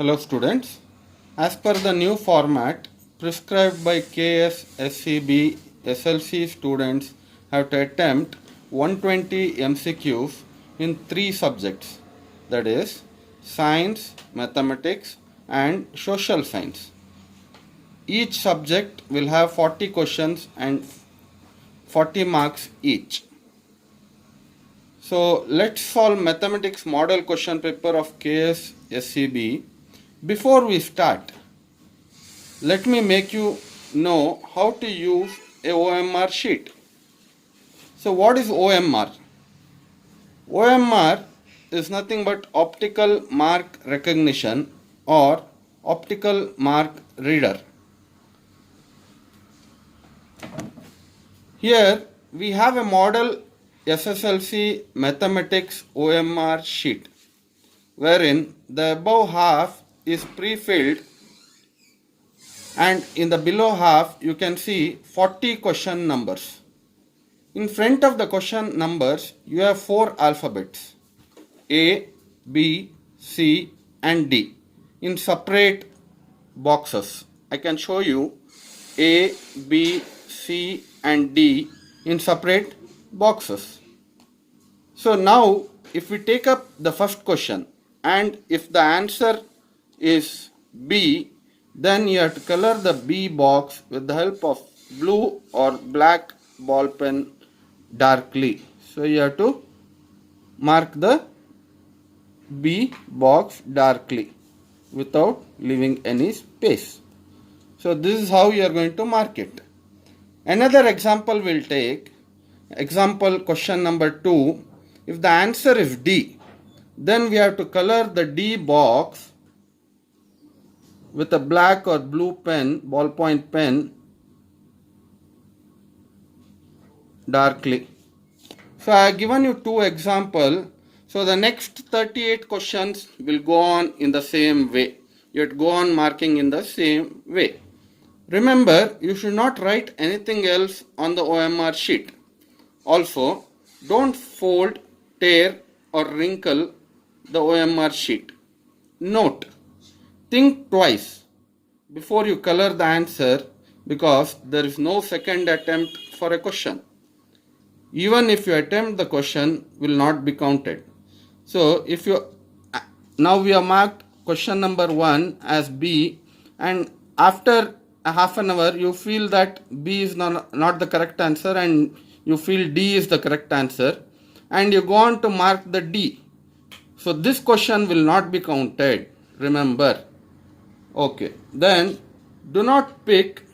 Hello students. As per the new format prescribed by KS, SCB, SLC students have to attempt 120 MCQs in 3 subjects, that is science, mathematics and social science. Each subject will have 40 questions and 40 marks each. So let's solve mathematics model question paper of KS, SCB. Before we start, let me make you know how to use a OMR sheet. So what is OMR? OMR is nothing but optical mark recognition or optical mark reader. Here we have a model SSLC mathematics OMR sheet wherein the above half is pre-filled and in the below half you can see 40 question numbers. In front of the question numbers you have 4 alphabets A, B, C and D in separate boxes. I can show you A, B, C and D in separate boxes. So now if we take up the first question and if the answer is B, then you have to color the B box with the help of blue or black ball pen darkly. So you have to mark the B box darkly without leaving any space. So this is how you are going to mark it. Another example we'll take. Example question number 2. If the answer is D, then we have to color the D box with a black or blue pen, ballpoint pen, darkly. So I have given you 2 examples. So the next 38 questions will go on in the same way. You have to go on marking in the same way. Remember, you should not write anything else on the OMR sheet. Also, don't fold, tear or wrinkle the OMR sheet. Note, think twice before you color the answer because there is no second attempt for a question. Even if you attempt the question will not be counted. So if you now we have marked question number 1 as B and after a half an hour you feel that B is not the correct answer and you feel D is the correct answer and you go on to mark the D. So this question will not be counted, remember. Okay, then do not tick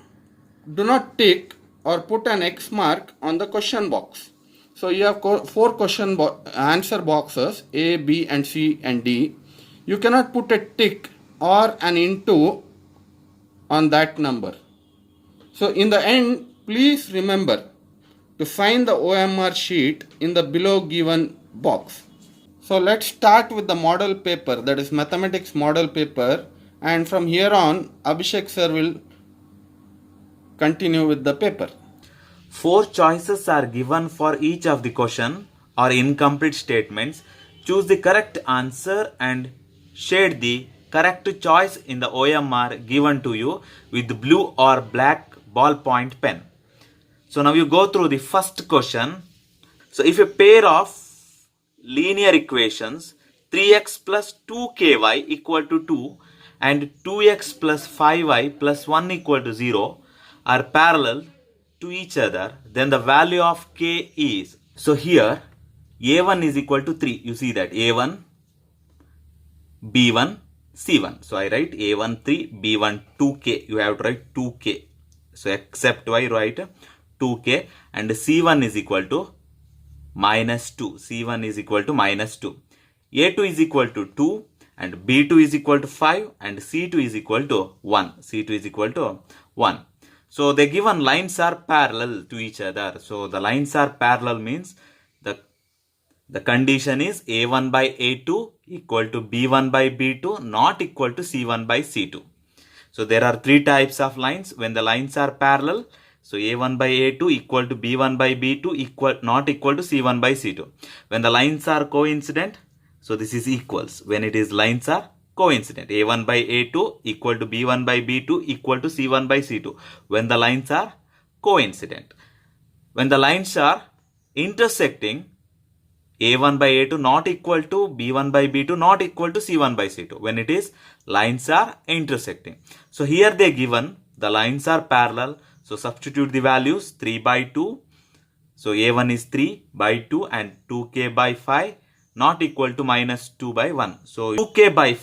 or put an X mark on the question box. So you have 4 question answer boxes A, B and C and D. You cannot put a tick or an into on that number. So in the end, please remember to sign the OMR sheet in the below given box. So let's start with the model paper, that is mathematics model paper, and from here on Abhishek sir will continue with the paper. 4 choices are given for each of the question or incomplete statements. Choose the correct answer and shade the correct choice in the OMR given to you with blue or black ballpoint pen. So now you go through the first question. So if a pair of linear equations 3x plus 2ky equal to 2 and 2x plus 5y plus 1 equal to 0 are parallel to each other, then the value of k is. So here a1 is equal to 3. You see that a1, b1, c1. So I write a1 3, b1 2k. You have to write 2k. So except y write 2k and c1 is equal to minus 2. c1 is equal to minus 2. a2 is equal to 2 and b2 is equal to 5 and c2 is equal to 1. c2 is equal to 1. So the given lines are parallel to each other. So the lines are parallel means the condition is a1 by a2 equal to b1 by b2 not equal to c1 by c2. So there are 3 types of lines when the lines are parallel. So a1 by a2 equal to b1 by b2 not equal to c1 by c2. When the lines are coincident, so this is equals. When it is lines are coincident. A1 by A2 equal to B1 by B2 equal to C1 by C2 when the lines are coincident. When the lines are intersecting, A1 by A2 not equal to B1 by B2 not equal to C1 by C2 when it is lines are intersecting. So here they given the lines are parallel. So substitute the values 3 by 2. So A1 is 3 by 2 and 2k by 5 not equal to minus 2 by 1. So 2k by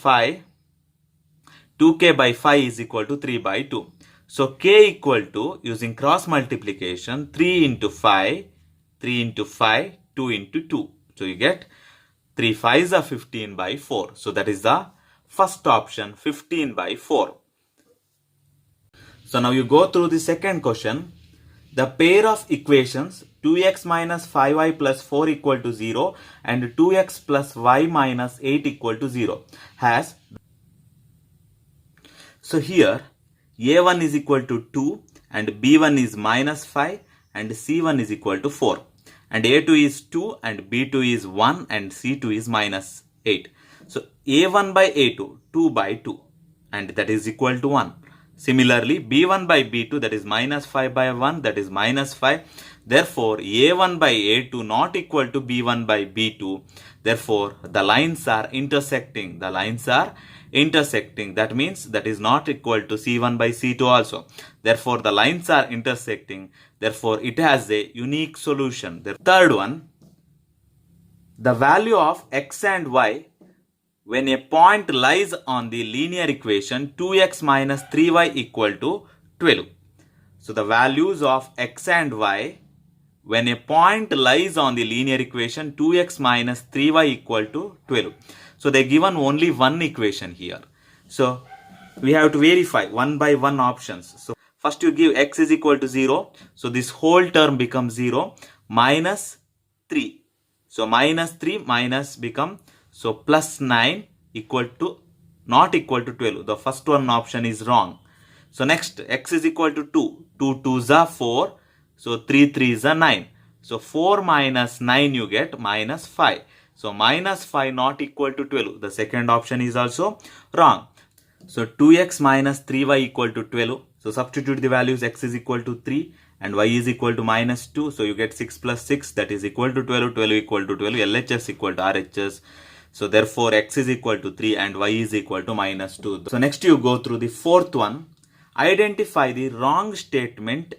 5 is equal to 3 by 2. So k equal to, using cross multiplication, 3 into 5, 2 into 2. So you get 3 5s are 15 by 4. So that is the first option, 15 by 4. So now you go through the second question. The pair of equations 2x minus 5y plus 4 equal to 0 and 2x plus y minus 8 equal to 0 has. So here a1 is equal to 2 and b1 is minus 5 and c1 is equal to 4 and a2 is 2 and b2 is 1 and c2 is minus 8. So a1 by a2, 2 by 2, and that is equal to 1. Similarly, b1 by b2, that is minus 5 by 1, that is minus 5. Therefore, a1 by a2 not equal to b1 by b2. Therefore, the lines are intersecting. The lines are intersecting. That means that is not equal to c1 by c2 also. Therefore, the lines are intersecting. Therefore, it has a unique solution. The third one, the value of x and y when a point lies on the linear equation 2x minus 3y equal to 12. So the values of x and y when a point lies on the linear equation 2x minus 3y equal to 12. So they given only one equation here. So we have to verify one by one options. So first you give x is equal to 0. So this whole term becomes 0 minus 3. So minus 3 minus become, so plus 9 equal to not equal to 12. The first one option is wrong. So next x is equal to 2. 2 2s are 4. So 3 3s are 9. So 4 minus 9 you get minus 5. So minus 5 not equal to 12. The second option is also wrong. So 2x minus 3y equal to 12. So substitute the values x is equal to 3 and y is equal to minus 2. So you get 6 plus 6 that is equal to 12. 12 equal to 12. LHS equal to RHS. So therefore x is equal to 3 and y is equal to minus 2. So next you go through the fourth one. Identify the wrong statement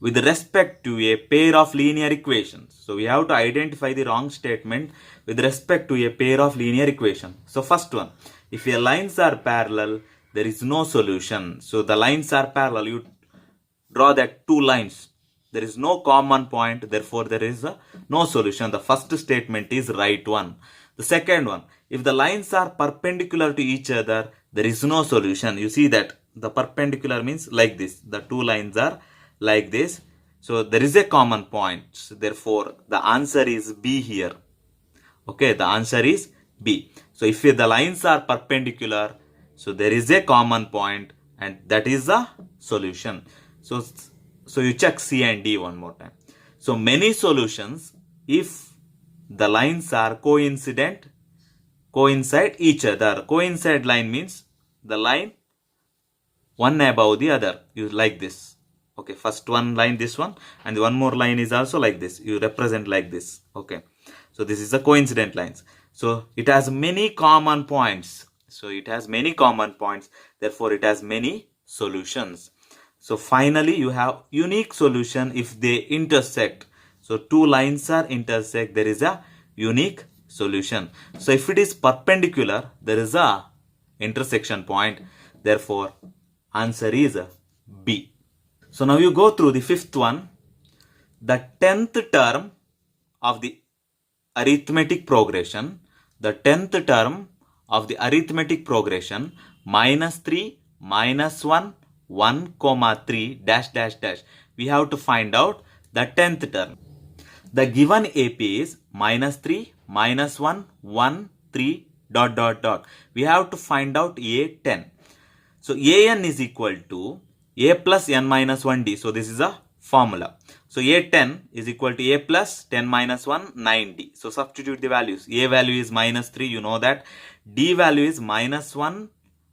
with respect to a pair of linear equations. So we have to identify the wrong statement with respect to a pair of linear equations. So first one, if your lines are parallel, there is no solution. So the lines are parallel, you draw that two lines. There is no common point, therefore there is no solution. The first statement is right one. The second one, if the lines are perpendicular to each other, there is no solution. You see that the perpendicular means like this. The two lines are like this. So there is a common point. So therefore the answer is B here. Okay, the answer is B. So if the lines are perpendicular, so there is a common point and that is the solution. So you check C and D one more time. So many solutions if the lines are coincide each other. Coincide line means the line one above the other. You like this. Okay, first one line this one and one more line is also like this. You represent like this. Okay, so this is the coincident lines. So it has many common points. So it has many common points. Therefore it has many solutions. So finally you have unique solution if they intersect. So two lines are intersect, there is a unique solution. So if it is perpendicular, there is a intersection point. Therefore, answer is B. So now you go through the fifth one. The 10th term of the arithmetic progression. The 10th term of the arithmetic progression minus 3, minus 1, 1, 3, dash, dash, dash. We have to find out the 10th term. The given AP is minus 3, minus 1, 1, 3, dot, dot, dot. We have to find out A10. So AN is equal to A plus N minus 1D. So this is a formula. So A10 is equal to A plus 10 minus 1, 9D. So substitute the values. A value is minus 3, you know that. D value is minus 1,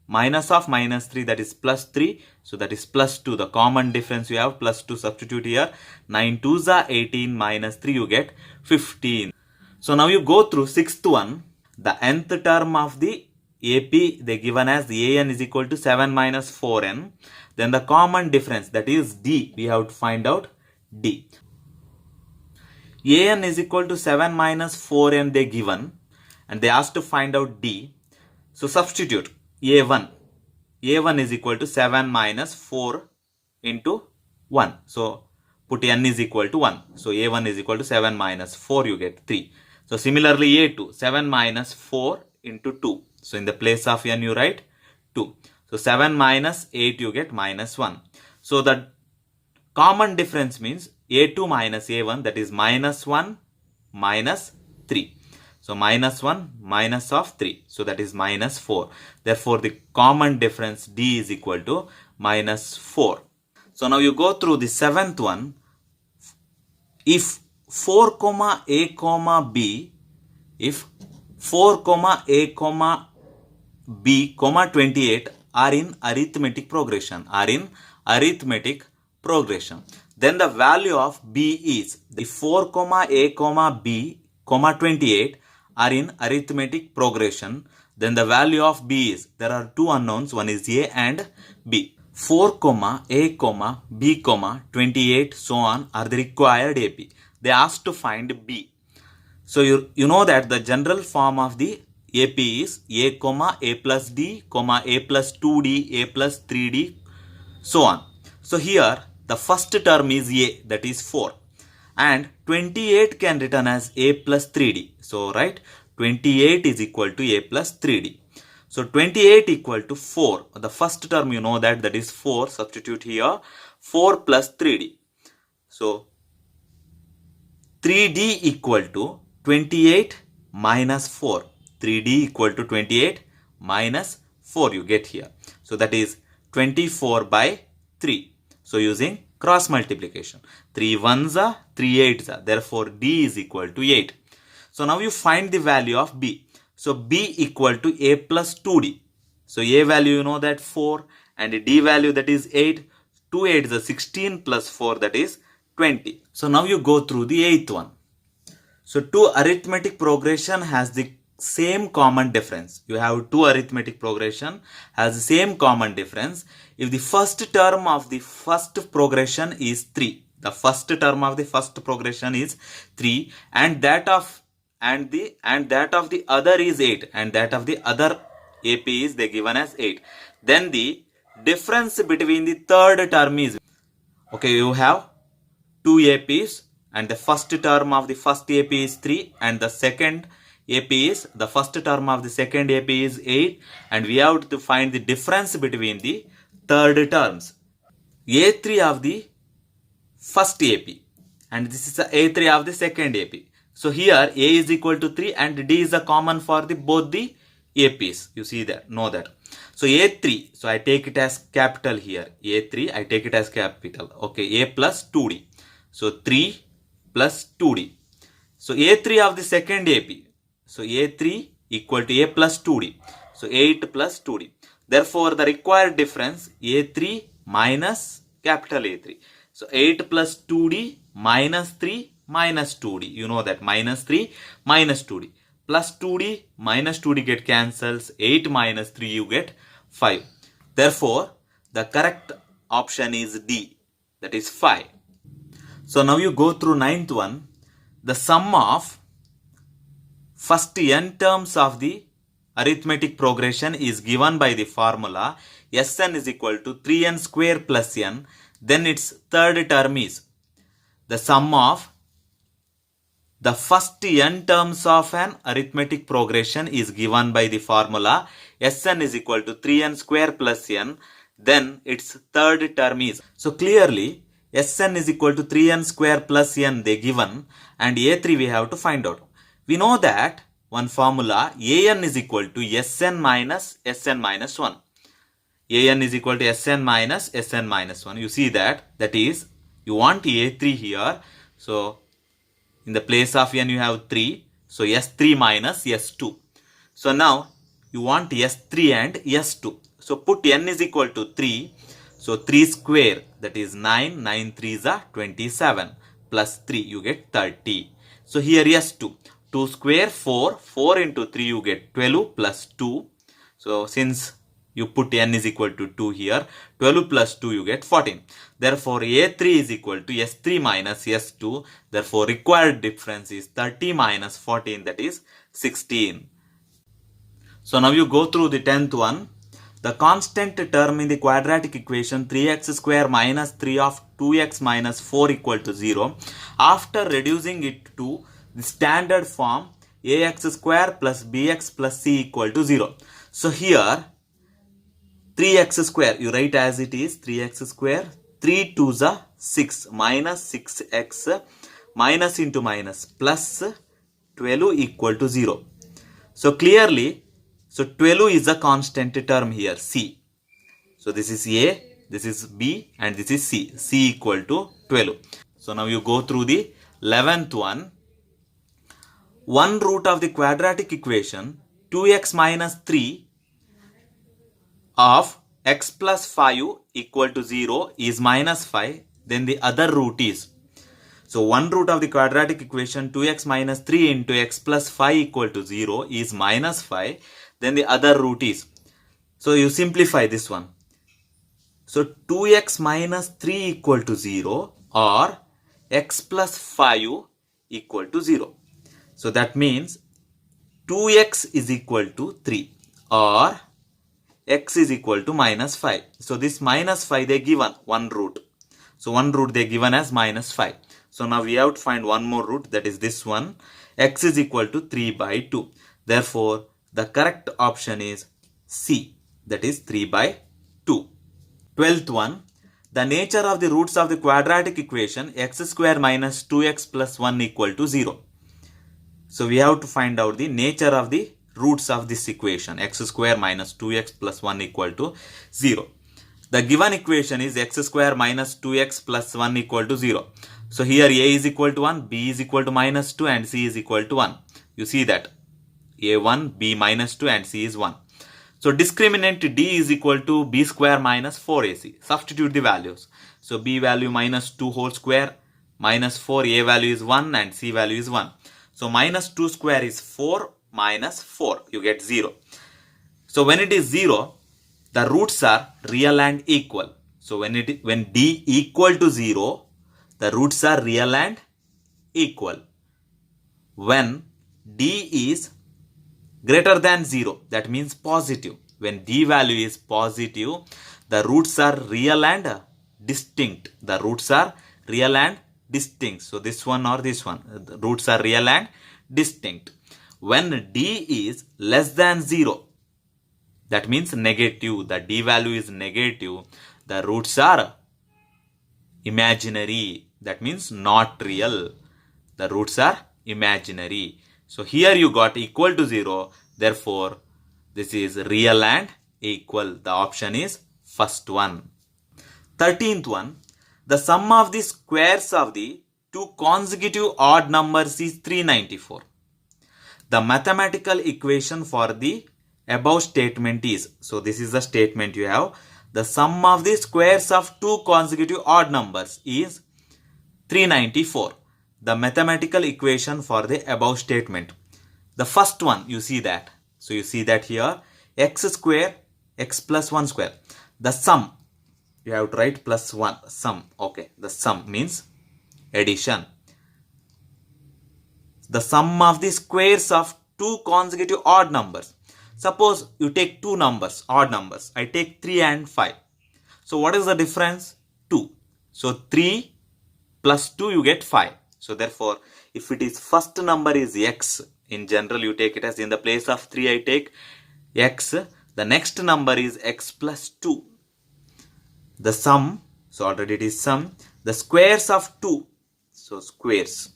minus of minus 3, that is plus 3. So that is plus 2. The common difference you have plus 2, substitute here. 9 2s are 18 minus 3, you get 15. So now you go through sixth one. The nth term of the AP they given as AN is equal to 7 minus 4N. Then the common difference, that is D, we have to find out D. AN is equal to 7 minus 4N they given, and they asked to find out D. So substitute A1. A1 is equal to 7 minus 4 into 1. So put N is equal to 1. So A1 is equal to 7 minus 4, you get 3. So similarly A2, 7 minus 4 into 2. So in the place of N you write 2. So 7 minus 8 you get minus 1. So the common difference means A2 minus A1, that is minus 1 minus 3. So minus 1 minus of 3. So that is minus 4. Therefore the common difference D is equal to minus 4. So now you go through the seventh one. If 4 comma A comma B, if 4 comma A comma B comma 28 are in arithmetic progression, then the value of B is, if 4 comma A comma B comma 28 are in arithmetic progression, then the value of B is, there are two unknowns, one is A and B. 4 comma A comma B comma 28 so on are the required AP. They asked to find B. So you know that the general form of the AP is A comma A plus D comma A plus 2D A plus 3D so on. So here the first term is A, that is 4, and 28 can written as A plus 3D. So right, 28 is equal to A plus 3D. So 28 equal to 4. The first term you know that is 4. Substitute here 4 plus 3D. So 3D equal to 28 minus 4. 3D equal to 28 minus 4 you get here. So that is 24 by 3. So using cross multiplication. 3 1s are 3 8s are. Therefore D is equal to 8. So now you find the value of B. So B equal to A plus 2D. So A value you know that 4 and D value that is 8. 2 8s are 16 plus 4 that is 20. So now you go through the eighth one. So two arithmetic progression has the same common difference. You have two arithmetic progression has the same common difference. If the first term of the first progression is 3, the first term of the first progression is 3, and that of the other is 8, and that of the other AP is they given as 8, then the difference between the third term is, okay, you have two APs and the first term of the first AP is 3 and the second AP is, the first term of the second AP is 8, and we have to find the difference between the third terms. A3 of the first AP and this is the A3 of the second AP. So here A is equal to 3 and D is a common for the both the APs. You see that, know that. So A3, so I take it as capital here. A3, I take it as capital. Okay, A plus 2D. So 3 plus 2D. So A3 of the second AP. So A3 equal to A plus 2D. So 8 plus 2D. Therefore, the required difference A3 minus capital A3. So 8 plus 2D minus 3 minus 2D. You know that minus 3 minus 2D. Plus 2D minus 2D get cancels. 8 minus 3 you get 5. Therefore, the correct option is D. That is 5. So now you go through ninth one. The sum of first n terms of the arithmetic progression is given by the formula Sn is equal to 3n square plus n. Then its third term is the sum of the first n terms of an arithmetic progression is given by the formula Sn is equal to 3n square plus n. Then its third term is. So clearly Sn is equal to 3n square plus n they given, and A3 we have to find out. We know that one formula An is equal to Sn minus 1. An is equal to Sn minus 1. You see that is, you want A3 here. So in the place of n you have 3. So S3 minus S2. So now you want S3 and S2. So put n is equal to 3. So 3 square, that is 9. 9 3s are 27. Plus 3, you get 30. So here S2. 2 square 4. 4 into 3, you get 12 plus 2. So since you put n is equal to 2 here, 12 plus 2 you get 14. Therefore A3 is equal to S3 minus S2. Therefore required difference is 30 minus 14, that is 16. So now you go through the 10th one. The constant term in the quadratic equation 3x square minus 3 of 2x minus 4 equal to 0. After reducing it to the standard form ax square plus bx plus c equal to 0. So here 3x square, you write as it is 3x square, 3 2s are 6 minus 6x minus into minus plus 12 equal to 0. So clearly, so 12 is a constant term here, c. So this is a, this is b and this is c. c equal to 12. So now you go through the 11th one. One root of the quadratic equation 2x minus 3 of x plus 5 equal to 0 is minus 5, then the other root is. So one root of the quadratic equation 2x minus 3 into x plus 5 equal to 0 is minus 5, then the other root is. So you simplify this one. So 2x minus 3 equal to 0 or x plus 5 equal to 0. So that means 2x is equal to 3 or x is equal to minus 5. So this minus 5 they given one root. So one root they given as minus 5. So now we have to find one more root, that is this one. X is equal to 3 by 2. Therefore the correct option is C, that is 3 by 2. 12th one. The nature of the roots of the quadratic equation x square minus 2x plus 1 equal to 0. So we have to find out the nature of the roots of this equation x square minus 2x plus 1 equal to 0. The given equation is x square minus 2x plus 1 equal to 0. So here a is equal to 1, b is equal to minus 2 and c is equal to 1. You see that a1, b minus 2 and c is 1. So discriminant d is equal to b square minus 4ac. Substitute the values. So b value minus 2 whole square minus 4, a value is 1 and c value is 1. So minus 2 square is 4 minus 4, you get 0. So when it is 0, the roots are real and equal. So when d equal to 0, the roots are real and equal. When d is greater than 0, that means positive. When d value is positive, the roots are real and distinct. The roots are real and distinct. So this one or this one, the roots are real and distinct. When d is less than 0, that means negative, the d value is negative, the roots are imaginary, that means not real, the roots are imaginary. So here you got equal to 0, therefore this is real and equal. The option is first one. 13th one. The sum of the squares of the two consecutive odd numbers is 394. The mathematical equation for the above statement is, so this is the statement you have, the sum of the squares of two consecutive odd numbers is 394. The mathematical equation for the above statement. The first one, you see that. So you see that here, x square, x plus 1 square. The sum, you have to write plus 1, sum. Okay, the sum means addition. The sum of the squares of two consecutive odd numbers. Suppose you take two numbers, odd numbers. I take 3 and 5. So what is the difference? 2. So 3 plus 2 you get 5. So therefore, if it is first number is x, in general you take it as in the place of 3 I take x. The next number is x plus 2. The sum, so already it is sum. The squares of 2, so squares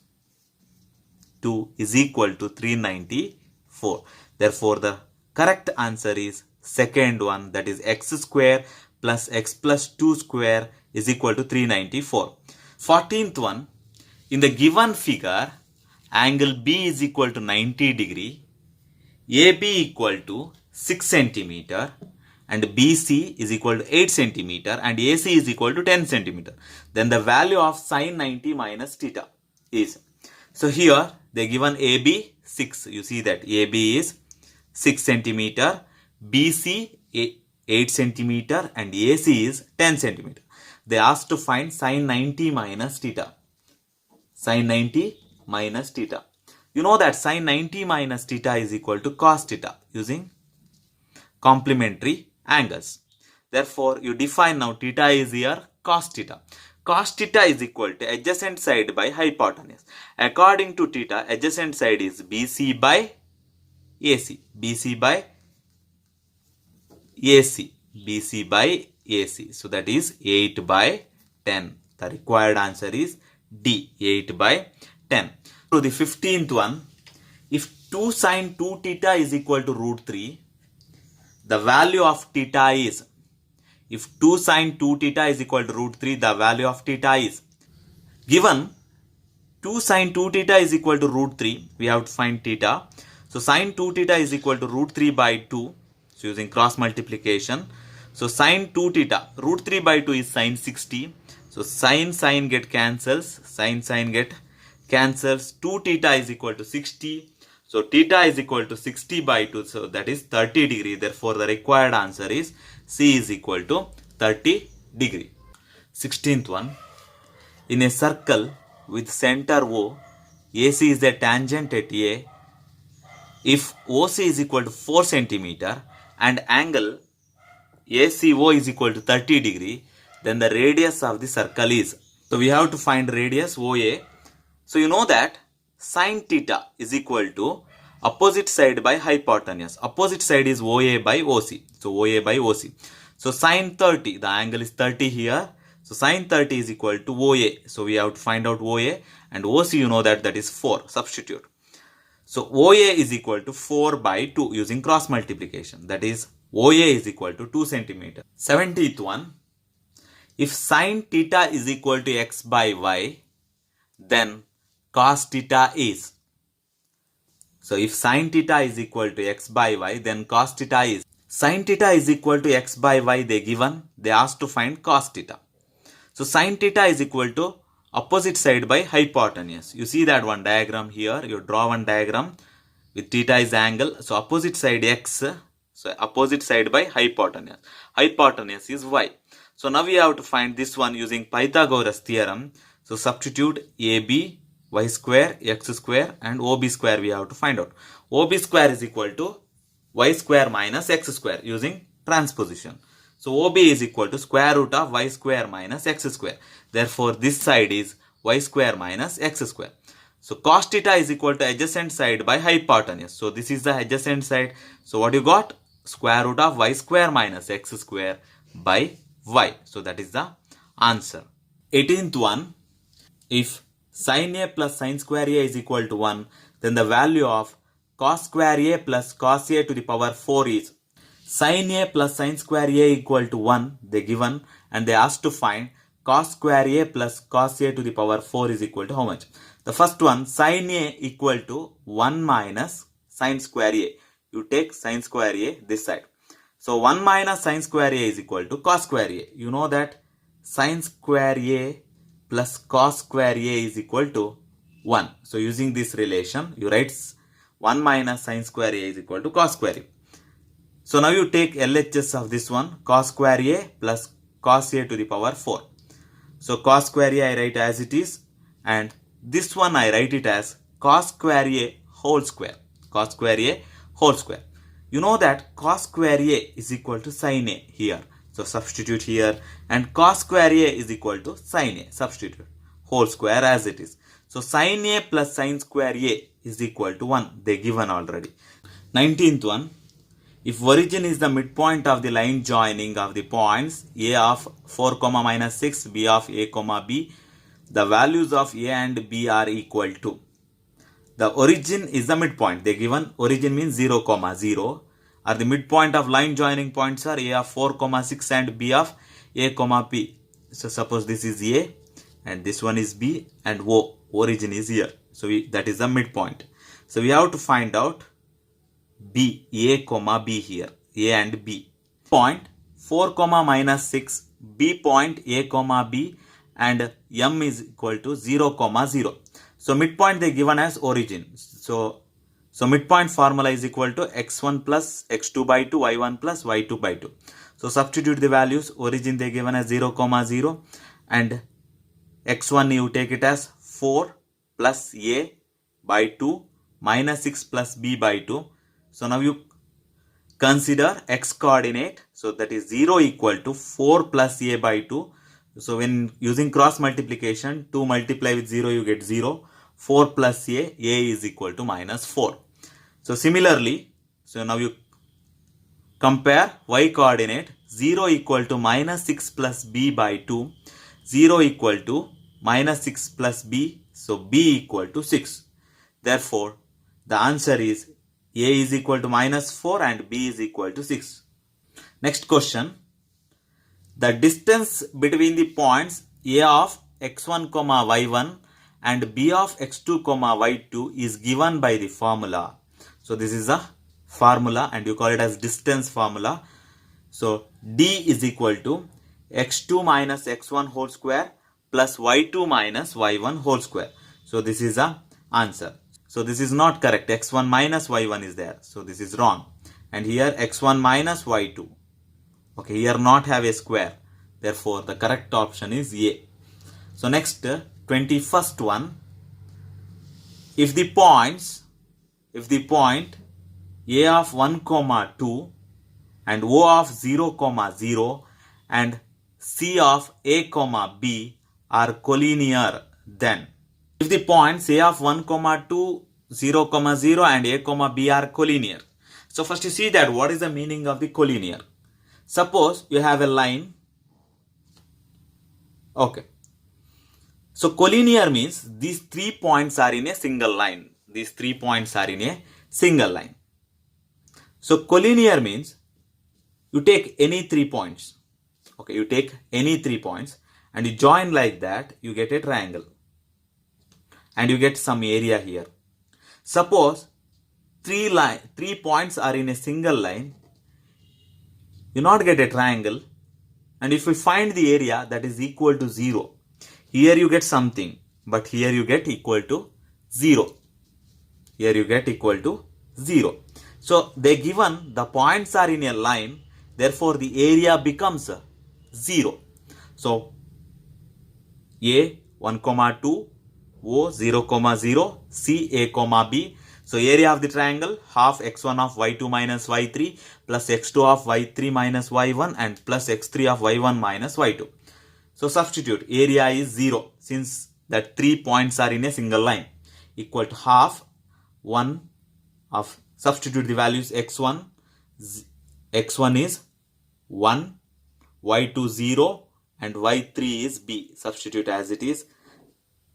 2 is equal to 394. Therefore, the correct answer is second one, that is x square plus x plus 2 square is equal to 394. 14th one, in the given figure, angle B is equal to 90 degree, AB equal to 6 centimeter and BC is equal to 8 centimeter and AC is equal to 10 centimeter, then the value of sine 90 minus theta is. So here they given AB 6. You see that AB is 6 centimeter, BC 8 centimeter and AC is 10 centimeter. They asked to find sine 90 minus theta. Sine 90 minus theta. You know that sine 90 minus theta is equal to cos theta using complementary angles. Therefore, you define now theta is here cos theta. Cos theta is equal to adjacent side by hypotenuse. According to theta, adjacent side is BC by AC. BC by AC. BC by AC. So that is 8 by 10. The required answer is D. 8 by 10. So the 15th one, if 2 sine 2 theta is equal to root 3, the value of theta is, if 2 sine 2 theta is equal to root 3, the value of theta is, given 2 sine 2 theta is equal to root 3, we have to find theta. So sine 2 theta is equal to root 3 by 2, so using cross multiplication. So sine 2 theta, root 3 by 2 is sine 60. So sine get cancels, sine get cancels, 2 theta is equal to 60. So theta is equal to 60 by 2, so that is 30 degree. Therefore, the required answer is C is equal to 30 degree. 16th one, in a circle with center O, AC is a tangent at A. If OC is equal to 4 centimeter and angle ACO is equal to 30 degree, then the radius of the circle is. So we have to find radius OA. So you know that sine theta is equal to opposite side by hypotenuse. Opposite side is OA by OC. So OA by OC. So sine 30, the angle is 30 here. So sine 30 is equal to OA. So we have to find out OA, and OC you know that is 4. Substitute. So OA is equal to 4 by 2 using cross multiplication. That is OA is equal to 2 centimeter. 17th one, if sine theta is equal to x by y, then cos theta is. So if sine theta is equal to x by y, then cos theta is. Sine theta is equal to x by y they given. They asked to find cos theta. So sine theta is equal to opposite side by hypotenuse. You see that one diagram here. You draw one diagram with theta is angle. So opposite side x. So opposite side by hypotenuse. Hypotenuse is y. So now we have to find this one using Pythagoras theorem. So substitute AB, y square, x square and OB square we have to find out. OB square is equal to y square minus x square using transposition. So OB is equal to square root of y square minus x square. Therefore this side is y square minus x square. So cos theta is equal to adjacent side by hypotenuse. So this is the adjacent side. So what you got? Square root of y square minus x square by y. So that is the answer. 18th one, if sin A plus sin square A is equal to 1, then the value of cos square A plus cos A to the power 4 is. Sin A plus sin square A equal to 1 they given, and they asked to find cos square A plus cos A to the power 4 is equal to how much? The first one, sin A equal to 1 minus sin square A. You take sin square A this side. So 1 minus sin square A is equal to cos square A. You know that sin square A plus cos square A is equal to 1. So using this relation, you write 1 minus sin square A is equal to cos square A. So now you take LHS of this one, cos square A plus cos A to the power 4. So cos square A I write as it is, and this one I write it as cos square A whole square. Cos square A whole square. You know that cos square A is equal to sin A here. So substitute here, and cos square A is equal to sin A. Substitute whole square as it is. So sin A plus sin square A is equal to 1. They given already. 19th one. If origin is the midpoint of the line joining of the points A of 4, minus 6, B of A, B, the values of A and B are equal to. The origin is the midpoint. They given origin means 0, 0. Or the midpoint of line joining points are A of 4, 6 and B of A, P. So suppose this is A and this one is B and O. Origin is here. So that is the midpoint. So we have to find out B, A comma B here, A and B. Point 4 comma minus 6, B point A comma B, and M is equal to 0 comma 0. So midpoint they given as origin. So midpoint formula is equal to x1 plus x2 by 2, y1 plus y2 by 2. So substitute the values. Origin they given as 0 comma 0, and x1 you take it as 4 plus A by 2 minus 6 plus B by 2. So now you consider x coordinate. So that is 0 equal to 4 plus A by 2. So when using cross multiplication, 2 multiply with 0 you get 0. 4 plus A is equal to minus 4. So similarly, so now you compare y coordinate. 0 equal to minus 6 plus B by 2. 0 equal to minus 6 plus B. So B equal to 6. Therefore, the answer is A is equal to minus 4 and B is equal to 6. Next question. The distance between the points A of x1, y1 and B of x2, y2 is given by the formula. So this is a formula and you call it as distance formula. So D is equal to x2 minus x1 whole square plus y2 minus y1 whole square. So this is a answer. So this is not correct. x1 minus y1 is there. So this is wrong. And here x1 minus y2. Okay, here not have a square. Therefore, the correct option is A. So next, 21st one. If the point A of 1, 2 and O of 0, 0 and C of A, B are collinear, then if the points A of 1, 2, 0, 0 and A, B are collinear. So first you see that what is the meaning of the collinear. Suppose you have a line. Okay. So collinear means these 3 points are in a single line. These 3 points are in a single line. So collinear means you take any 3 points. Okay, you take any 3 points and you join like that, you get a triangle. And you get some area here. Suppose 3 points are in a single line, you not get a triangle. And if we find the area that is equal to 0, here you get something, but here you get equal to 0. Here you get equal to 0. So they given the points are in a line, therefore the area becomes 0. So A 1, 2, O 0, 0, C A, B. So area of the triangle half x1 of y2 minus y3 plus x2 of y3 minus y1 and plus x3 of y1 minus y2. So substitute area is 0 since that 3 points are in a single line, equal to half 1 of, substitute the values x1 is 1, y2 0 and y3 is b. Substitute as it is.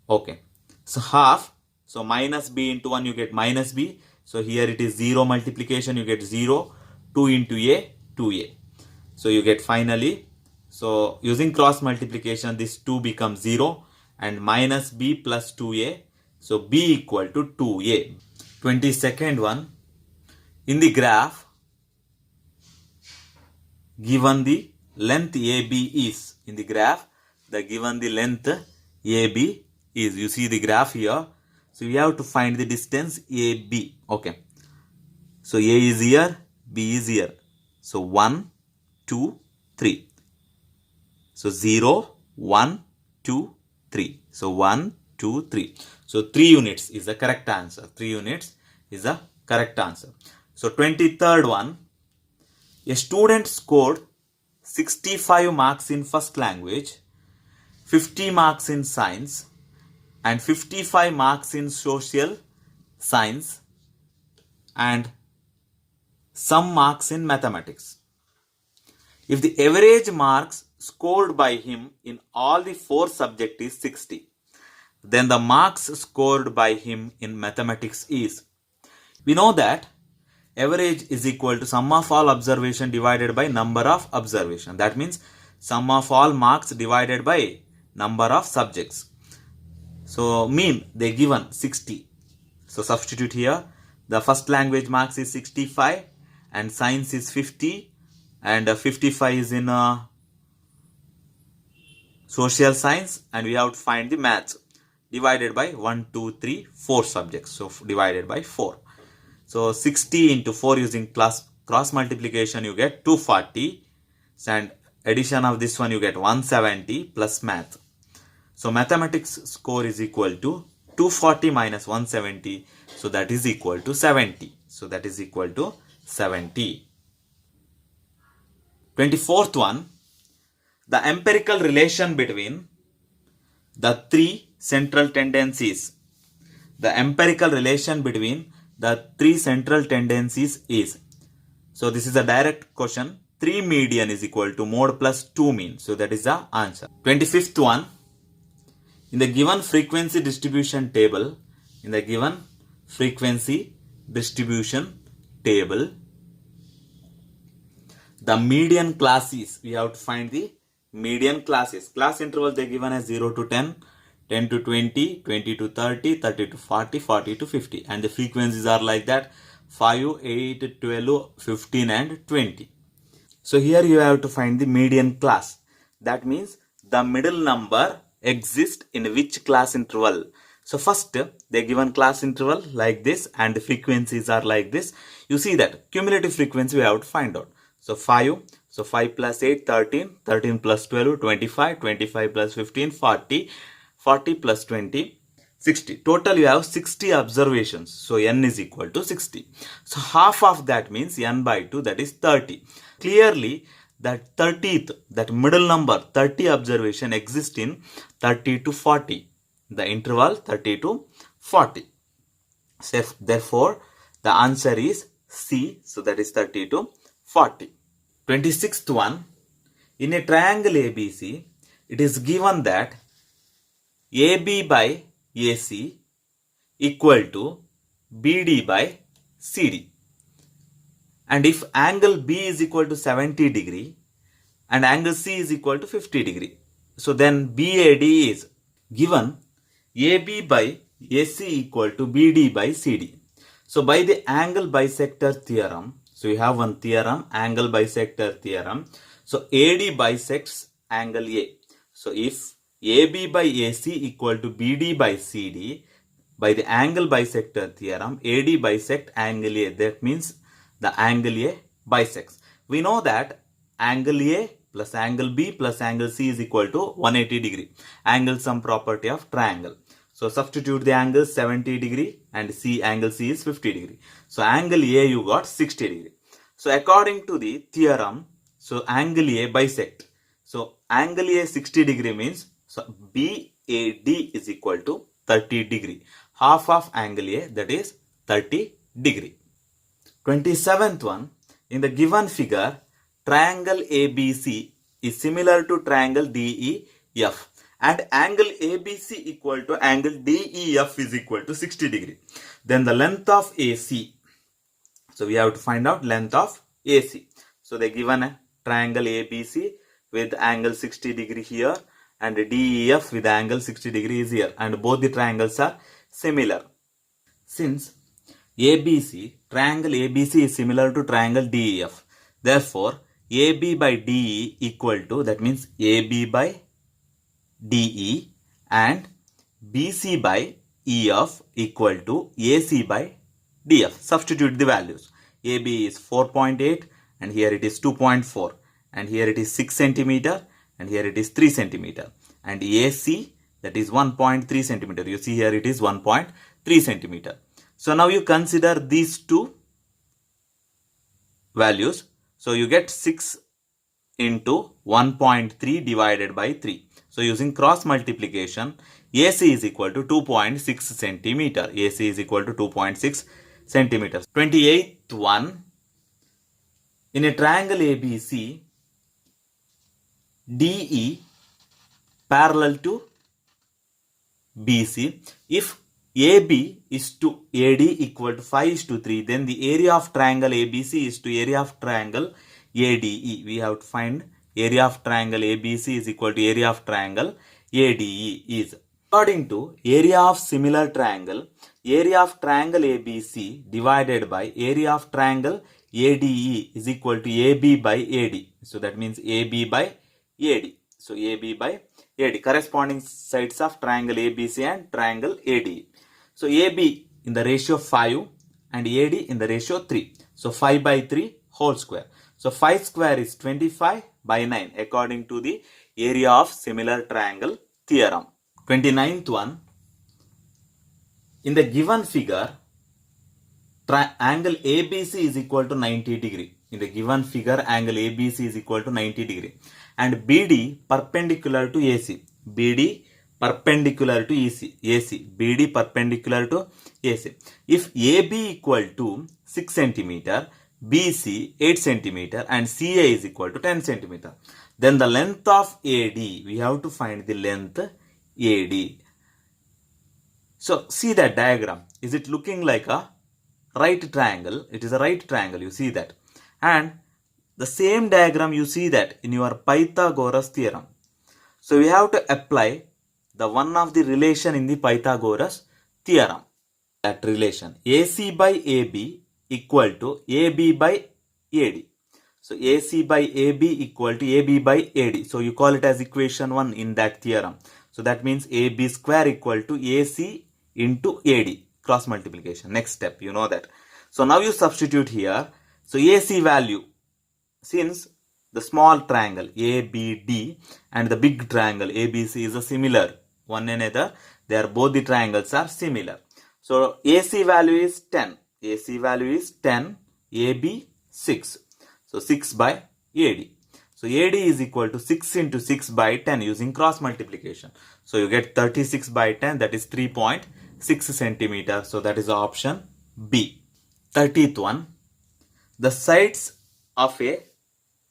Okay. So half. So minus b into 1 you get minus b. So here it is 0 multiplication, you get 0. 2 into a, 2a. So you get finally, so using cross multiplication this 2 becomes 0 and minus b plus 2a. So b equal to 2a. 22nd one. In the graph, given the length AB is, in the graph, given the length AB is, you see the graph here. So we have to find the distance AB. Okay. So A is here, B is here. So 1, 2, 3. So 0, 1, 2, 3. So 1, 2, 3. So 3 units is the correct answer. 3 units is the correct answer. So 23rd one. A student scored 65 marks in first language, 50 marks in science, and 55 marks in social science, and some marks in mathematics. If the average marks scored by him in all the 4 subjects is 60, then the marks scored by him in mathematics is. We know that average is equal to sum of all observation divided by number of observation. That means sum of all marks divided by number of subjects. So mean they given 60. So substitute here. The first language marks is 65 and science is 50 and 55 is in social science, and we have to find the maths divided by 1, 2, 3, 4 subjects. So divided by 4. So 60 into 4 using cross multiplication you get 240, and addition of this one you get 170 plus math. So mathematics score is equal to 240 minus 170. So that is equal to 70. So that is equal to 70. 24th one. The empirical relation between the three central tendencies. The empirical relation between the three central tendencies is. So this is a direct question. 3 median is equal to mode plus 2 mean. So that is the answer. 25th one. In the given frequency distribution table, the median classes, we have to find the median classes. Class intervals they given as 0 to 10, 10 to 20, 20 to 30, 30 to 40, 40 to 50. And the frequencies are like that: 5, 8, 12, 15 and 20. So here you have to find the median class. That means the middle number exists in which class interval. So first they given class interval like this and the frequencies are like this. You see that cumulative frequency we have to find out. So 5, so 5 plus 8, 13, 13 plus 12, 25, 25 plus 15, 40, 40 plus 20, 60. Total you have 60 observations. So n is equal to 60. So half of that means n by 2, that is 30. Clearly that 30th, that middle number 30 observation exists in 30 to 40. The interval 30 to 40. So therefore the answer is C. So that is 30 to 40. 26th one. In a triangle ABC, it is given that AB by AC equal to BD by CD. And if angle B is equal to 70 degree and angle C is equal to 50 degree, so then BAD is given AB by AC equal to BD by CD. So by the angle bisector theorem, so you have one theorem, angle bisector theorem. So AD bisects angle A. So if AB by AC equal to BD by CD, by the angle bisector theorem, AD bisect angle A. That means the angle A bisects. We know that angle A plus angle B plus angle C is equal to 180 degree. Angle sum property of triangle. So substitute the angle 70 degree and angle C is 50 degree. So angle A you got 60 degree. So according to the theorem, so angle A bisect. So angle A 60 degree means so BAD is equal to 30 degree. Half of angle A, that is 30 degree. 27th one. In the given figure, triangle ABC is similar to triangle DEF. And angle ABC equal to angle DEF is equal to 60 degree. Then the length of AC. So we have to find out length of AC. So they given a triangle ABC with angle 60 degree here and DEF with angle 60 degree is here. And both the triangles are similar. Since triangle ABC is similar to triangle DEF. Therefore, AB by DE equal to, that means AB by DE and BC by EF equal to AC by DF. Substitute the values. AB is 4.8 and here it is 2.4 and here it is 6 centimeter and here it is 3 centimeter and AC, that is 1.3 centimeter. You see here it is 1.3 centimeter. So now you consider these two values. So you get 6 into 1.3 divided by 3. So using cross multiplication, AC is equal to 2.6 centimeter. AC is equal to 2.6 centimeters. 28th one. In a triangle ABC, DE parallel to BC. If AB is to AD equal to 5:3, then the area of triangle ABC is to area of triangle ADE. We have to find area of triangle ABC is equal to area of triangle ADE is. According to area of similar triangle, area of triangle ABC divided by area of triangle ADE is equal to AB by AD. So that means AB by AD. So AB by AD, corresponding sides of triangle ABC and triangle ADE. So AB in the ratio 5 and AD in the ratio 3. So 5 by 3 whole square. So 5 square is 25 by 9 according to the area of similar triangle theorem. 29th one. In the given figure, angle ABC is equal to 90 degree. In the given figure, angle ABC is equal to 90 degree. And BD perpendicular to AC. BD perpendicular to AC. BD perpendicular to AC. If AB equal to 6 centimeter, BC 8 centimeter and CA is equal to 10 centimeter, then the length of AD, we have to find the length AD. So see that diagram. Is it looking like a right triangle? It is a right triangle. You see that. And the same diagram you see that in your Pythagoras theorem. So we have to apply the one of the relation in the Pythagoras theorem. That relation AC by AB equal to AB by AD. So AC by AB equal to AB by AD. So you call it as equation 1 in that theorem. So that means AB square equal to AC into AD, cross multiplication. Next step, you know that. So now you substitute here. So AC value, since the small triangle ABD and the big triangle ABC is a similar one another, they are both the triangles are similar. So AC value is 10. AC value is 10. AB 6. So 6 by AD. So AD is equal to 6 into 6 by 10 using cross multiplication. So you get 36 by 10, that is 3.6 centimeter. So that is option B. 30th one. The sides of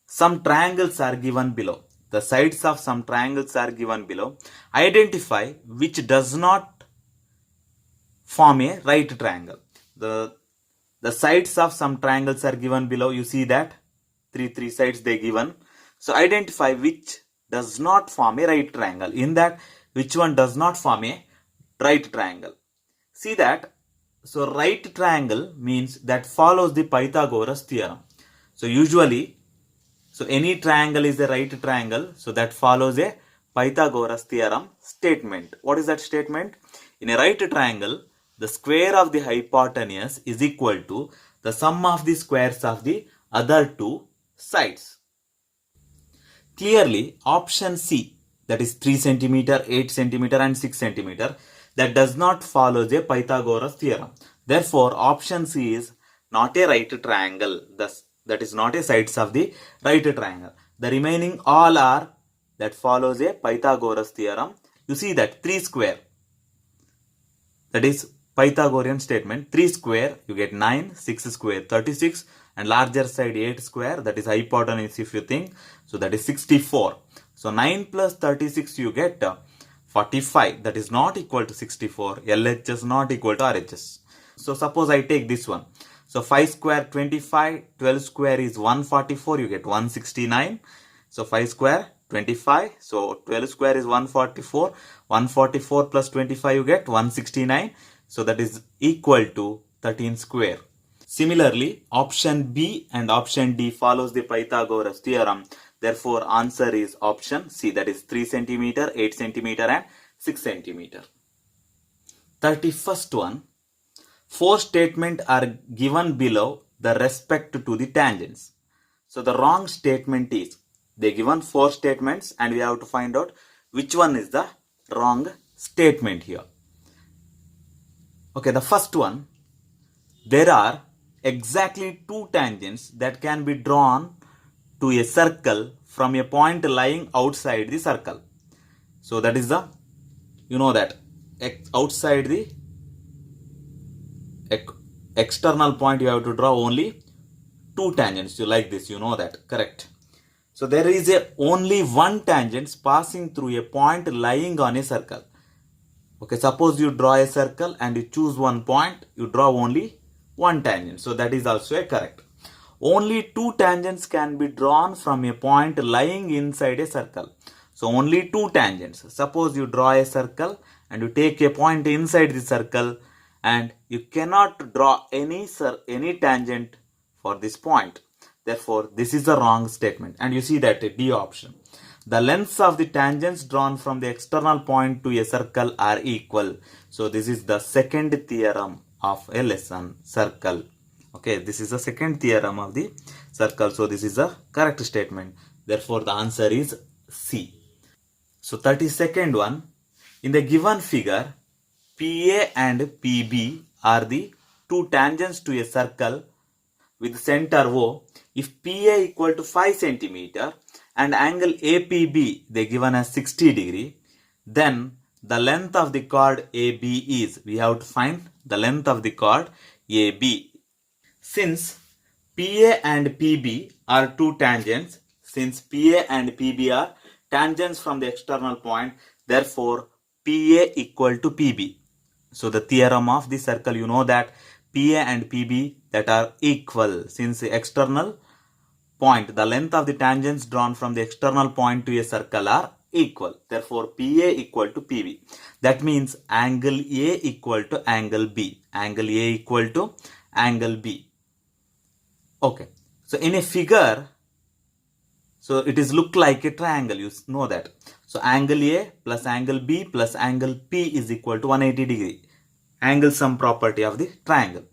some triangles are given below. The sides of some triangles are given below. Identify which does not form a right triangle. The sides of some triangles are given below. You see that three sides they given. So identify which does not form a right triangle. In that, which one does not form a right triangle? See that. So right triangle means that follows the Pythagoras theorem. So usually, so any triangle is a right triangle. So that follows a Pythagoras theorem statement. What is that statement? In a right triangle, the square of the hypotenuse is equal to the sum of the squares of the other two sides. Clearly, option C, that is 3 centimeter, 8 centimeter and 6 centimeter, that does not follow the Pythagoras theorem. Therefore, option C is not a right triangle. Thus, that is not a sides of the right triangle. The remaining all are that follows a Pythagoras theorem. You see that 3 square, that is Pythagorean statement. 3 square, you get 9, 6 square 36 and larger side 8 square, that is hypotenuse if you think. So that is 64. So 9 plus 36 you get 45, that is not equal to 64. LHS not equal to RHS. So suppose I take this one. So 5 square 25, 12 square is 144, you get 169. So 5 square 25, so 12 square is 144. 144 plus 25 you get 169. So that is equal to 13 square. Similarly, option B and option D follows the Pythagoras theorem. Therefore, answer is option C, that is 3 centimeter, 8 centimeter and 6 centimeter. 31st one. 4 statements are given below the respect to the tangents. So the wrong statement is, they given 4 statements and we have to find out which one is the wrong statement here. Okay, the first one, there are exactly 2 tangents that can be drawn to a circle from a point lying outside the circle. So that is the, you know that, outside the external point you have to draw only 2 tangents. You like this, you know that, correct. So there is only one tangent passing through a point lying on a circle. Okay, suppose you draw a circle and you choose one point, you draw only one tangent. So that is also correct. Only 2 tangents can be drawn from a point lying inside a circle. So only 2 tangents. Suppose you draw a circle and you take a point inside the circle and you cannot draw any tangent for this point. Therefore, this is the wrong statement. And you see that D option. The lengths of the tangents drawn from the external point to a circle are equal. So this is the second theorem of a lesson, circle. Okay, this is the second theorem of the circle. So this is the correct statement. Therefore, the answer is C. So 32nd one. In the given figure, PA and PB are the two tangents to a circle with center O. If PA equal to 5 centimeter and angle APB they given as 60 degree, then the length of the chord AB is, we have to find the length of the chord AB. Since PA and PB are two tangents, since PA and PB are tangents from the external point, therefore PA equal to PB. So the theorem of the circle, you know that PA and PB that are equal, since the external point, the length of the tangents drawn from the external point to a circle are equal. Therefore, PA equal to PB. That means angle A equal to angle B. Angle A equal to angle B. Okay. So in a figure, so it is look like a triangle. You know that. So angle A plus angle B plus angle P is equal to 180 degree. Angle sum property of the triangle.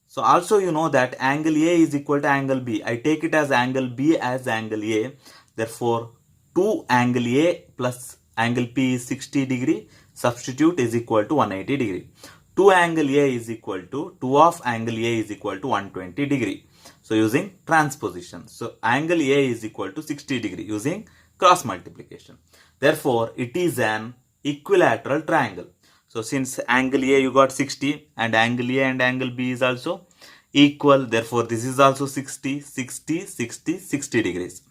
So also you know that angle A is equal to angle B. I take it as angle B as angle A. Therefore, 2 angle A plus angle P is 60 degree. Substitute is equal to 180 degree. 2 angle A is equal to 2 of angle A is equal to 120 degree. So using transposition. So angle A is equal to 60 degree using cross multiplication. Therefore, it is an equilateral triangle. So since angle A you got 60 and angle A and angle B is also equal. Therefore, this is also 60, 60, 60, 60 degrees.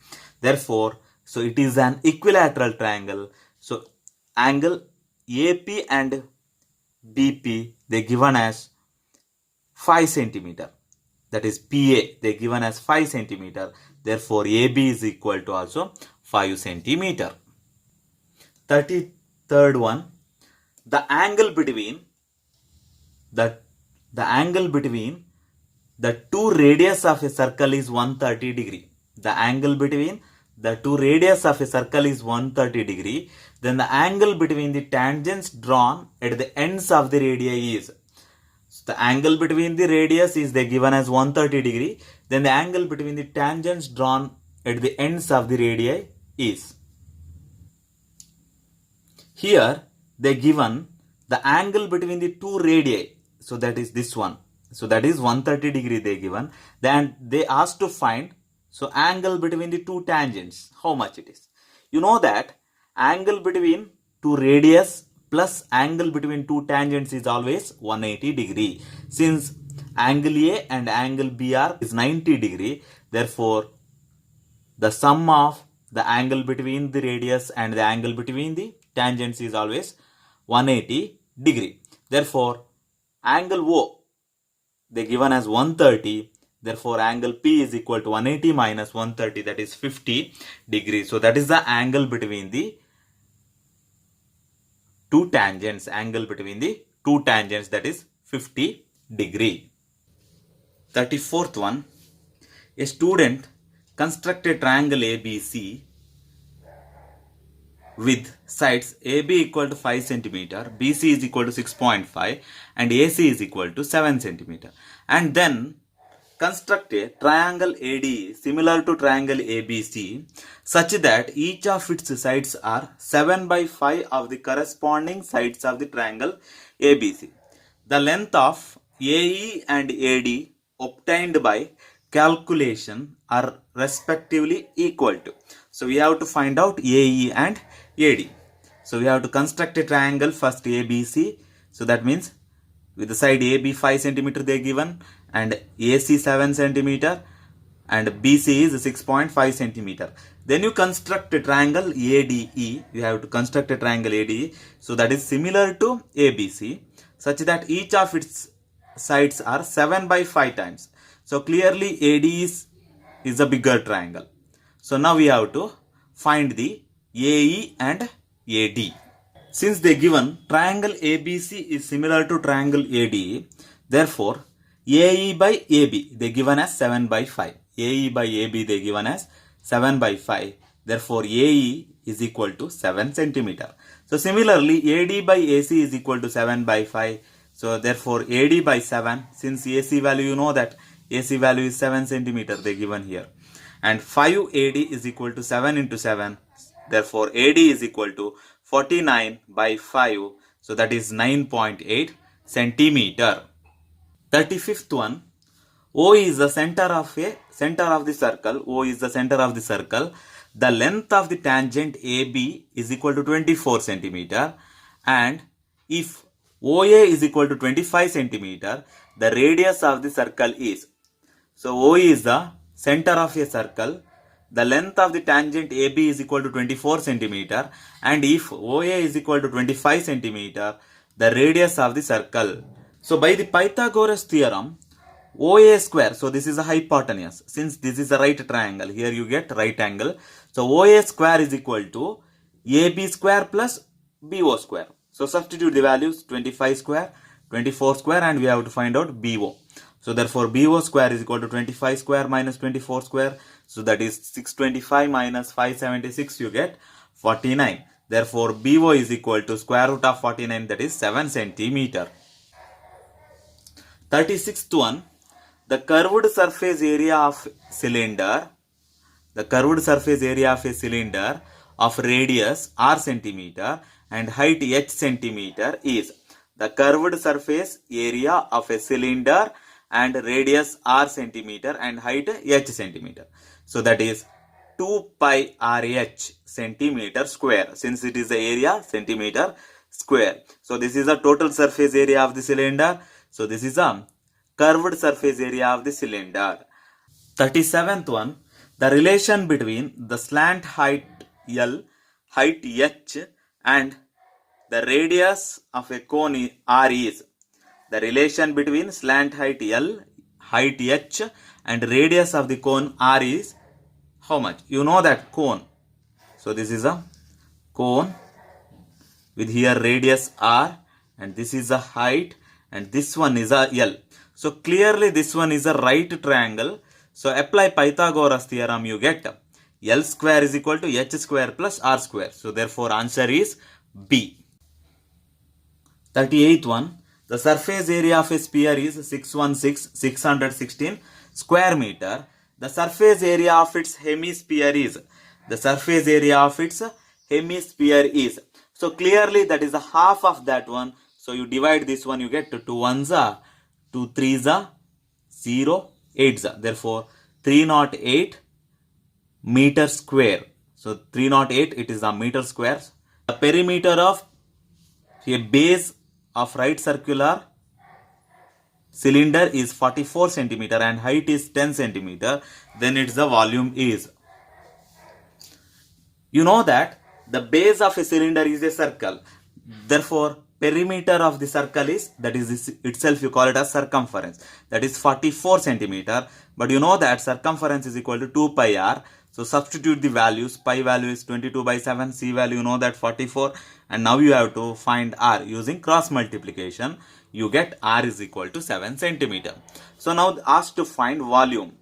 Therefore, so it is an equilateral triangle. So angle AP and BP they given as 5 centimeter. That is PA they given as 5 centimeter. Therefore, AB is equal to also 5 centimeter. 33rd one. The angle between the two radius of a circle is 130 degree. The angle between the two radius of a circle is 130 degree. Then the angle between the tangents drawn at the ends of the radii is. So the angle between the radius is they given as 130 degree. Then the angle between the tangents drawn at the ends of the radii is. Here they given the angle between the two radii. So that is this one. So that is 130 degree they given. Then they asked to find, so angle between the two tangents, how much it is. You know that angle between two radius plus angle between two tangents is always 180 degree. Since angle A and angle B are is 90 degree, therefore the sum of the angle between the radius and the angle between the tangents is always 180 degree. Therefore, angle O they given as 130. Therefore, angle P is equal to 180 minus 130, that is 50 degrees. So that is the angle between the two tangents. Angle between the two tangents, that is 50 degree. 34th one. A student construct a triangle ABC with sides AB equal to 5 centimeter, BC is equal to 6.5 and AC is equal to 7 centimeter. And then construct a triangle AD similar to triangle ABC such that each of its sides are 7 by 5 of the corresponding sides of the triangle ABC. The length of AE and AD obtained by calculation are respectively equal to. So we have to find out AE and AD. So we have to construct a triangle first ABC. So that means with the side AB 5 centimeter they given and AC 7 centimeter and BC is 6.5 centimeter. Then you construct a triangle ADE. You have to construct a triangle ADE. So that is similar to ABC such that each of its sides are 7 by 5 times. So clearly AD is a bigger triangle. So now we have to find the AE and AD. Since they given triangle ABC is similar to triangle ADE, therefore AE by AB they given as 7 by 5. AE by AB they given as 7 by 5. Therefore AE is equal to 7 centimeter. So similarly AD by AC is equal to 7 by 5. So therefore AD by 7, since AC value you know that AC value is 7 centimeter they given here. And 5 AD is equal to 7 into 7. Therefore AD is equal to 49 by 5. So that is 9.8 centimeter. 35th one. O is the center of the circle. O is the center of the circle. The length of the tangent AB is equal to 24 centimeter. And if OA is equal to 25 centimeter, the radius of the circle is. So O is the center of a circle. The length of the tangent AB is equal to 24 centimeter. And if OA is equal to 25 centimeter, the radius of the circle. So by the Pythagoras theorem, OA square, so this is a hypotenuse. Since this is a right triangle, here you get right angle. So OA square is equal to AB square plus BO square. So substitute the values 25 square, 24 square, and we have to find out BO. So therefore BO square is equal to 25 square minus 24 square. So that is 625 minus 576, you get 49. Therefore BO is equal to square root of 49, that is 7 centimeter. 36th one. The curved surface area of cylinder, of radius r centimeter and height h centimeter is. The curved surface area of a cylinder and radius r centimeter and height h centimeter. So that is 2 pi rh centimeter square, since it is the area centimeter square. So this is the total surface area of the cylinder. So this is a curved surface area of the cylinder. 37th one. The relation between the slant height L, height h, and the radius of a cone r is. The relation between slant height L, height h, and radius of the cone r is how much? You know that cone. So this is a cone with here radius r, and this is a height, and this one is a L. So clearly this one is a right triangle. So apply Pythagoras theorem, you get L square is equal to h square plus r square. So therefore answer is B. 38th one. The surface area of a sphere is 616 square meter. The surface area of its hemisphere is. So clearly that is a half of that one. So you divide this one, you get 2 ones are 2 3s are 0 8s are. Therefore 308 meter square. So 308, it is a meter square. The perimeter of a base of right circular cylinder is 44 centimeter and height is 10 centimeter. Then its the volume is. You know that the base of a cylinder is a circle. Therefore perimeter of the circle is, that is this itself you call it as circumference, that is 44 centimeter. But you know that circumference is equal to 2 pi r. So substitute the values. Pi value is 22 by 7, c value you know that 44, and now you have to find r using cross multiplication. You get r is equal to 7 centimeter. So now asked to find volume.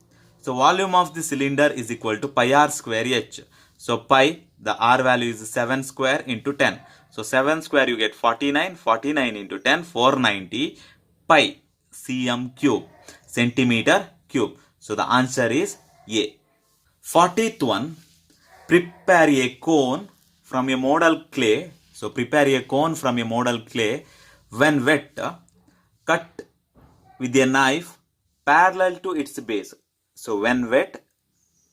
So volume of the cylinder is equal to pi r square h. So pi, the r value is 7 square into 10. So 7 square you get 49, 49 into 10, 490 pi cm cube, centimeter cube. So the answer is A. 40th one. Prepare a cone from a model clay. So prepare a cone from a model clay. When wet, cut with a knife parallel to its base. So when wet,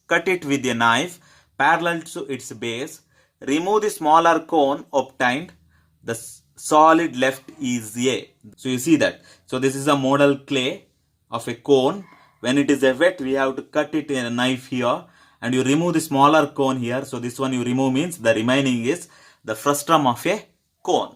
cut it with a knife parallel to its base. Remove the smaller cone obtained. The solid left is A. So you see that. So this is a model clay of a cone. When it is a wet, we have to cut it in a knife here. And you remove the smaller cone here. So this one you remove means the remaining is the frustum of a cone.